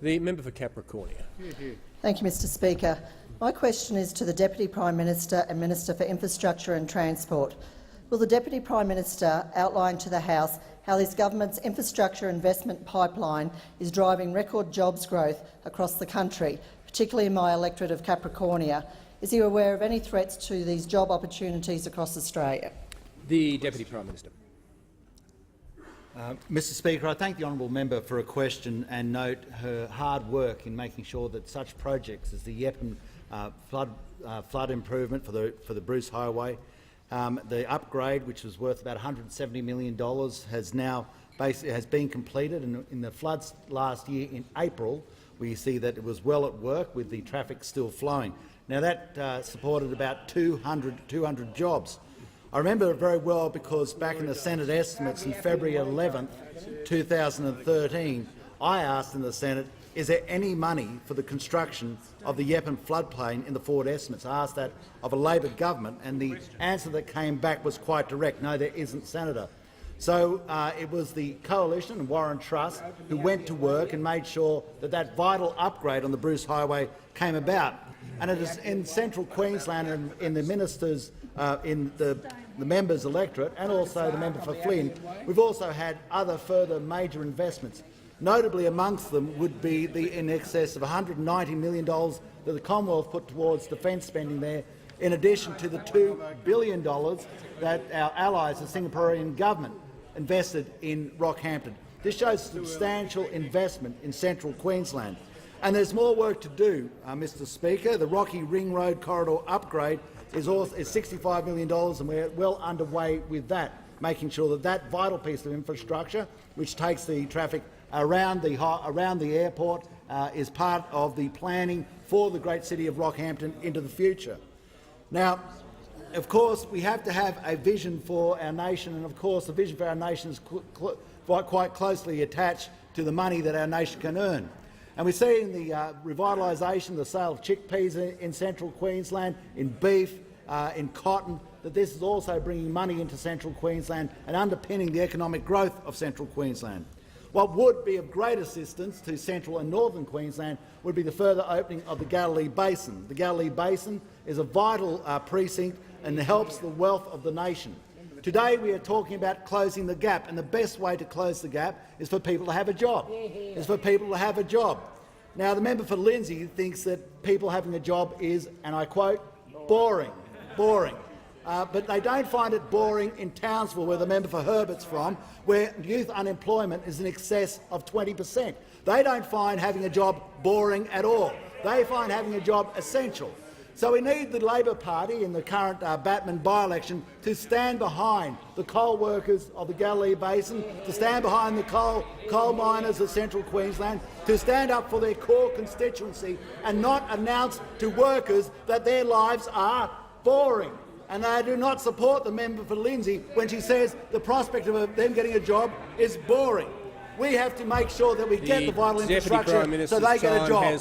The member for Capricornia. Thank you, Mr Speaker. My question is to the Deputy Prime Minister and Minister for Infrastructure and Transport. Will the Deputy Prime Minister outline to the House how this government's infrastructure investment pipeline is driving record jobs growth across the country, particularly in my electorate of Capricornia? Is he aware of any threats to these job opportunities across Australia? The Deputy Prime Minister. Mr Speaker, I thank the honourable member for a question and note her hard work in making sure that such projects as the Yeppen flood improvement for the Bruce Highway, the upgrade, which was worth about $170 million, has been completed. And in the floods last year in April, we see that it was well at work with the traffic still flowing. Now that supported about 200 jobs. I remember it very well because back in the Senate estimates in February 11, 2013, I asked in the Senate, is there any money for the construction of the Yeppen floodplain in the forward estimates? I asked that of a Labor government, and the answer that came back was quite direct: no, there isn't, Senator. So it was the Coalition and Warren Truss who went to work and made sure that that vital upgrade on the Bruce Highway came about. And it is in central Queensland and in the ministers, in the members' electorate, and also the member for Flynn, we've also had other further major investments. Notably amongst them would be the in excess of $190 million that the Commonwealth put towards defence spending there, in addition to the $2 billion that our allies, the Singaporean government, invested in Rockhampton. This shows substantial investment in central Queensland. And there's more work to do, Mr Speaker. The Rocky Ring Road corridor upgrade is $65 million, and we're well underway with that, making sure that that vital piece of infrastructure, which takes the traffic around the airport, is part of the planning for the great city of Rockhampton into the future. Now, of course, we have to have a vision for our nation, and of course the vision for our nation is quite closely attached to the money that our nation can earn. And we're seeing the revitalisation, the sale of chickpeas in central Queensland, in beef, in cotton, that this is also bringing money into central Queensland and underpinning the economic growth of central Queensland. What would be of great assistance to central and northern Queensland would be the further opening of the Galilee Basin. The Galilee Basin is a vital precinct and helps the wealth of the nation. Today we are talking about closing the gap, and the best way to close the gap is for people to have a job. Now, the member for Lindsay thinks that people having a job is, and I quote, boring. But they don't find it boring in Townsville, where the member for Herbert's from, where youth unemployment is in excess of 20%. They don't find having a job boring at all. They find having a job essential. So we need the Labor Party in the current Batman by-election to stand behind the coal workers of the Galilee Basin, to stand behind the coal miners of central Queensland, to stand up for their core constituency and not announce to workers that their lives are boring. And I do not support the member for Lindsay when she says the prospect of them getting a job is boring. We have to make sure that we get the vital infrastructure so they get a job.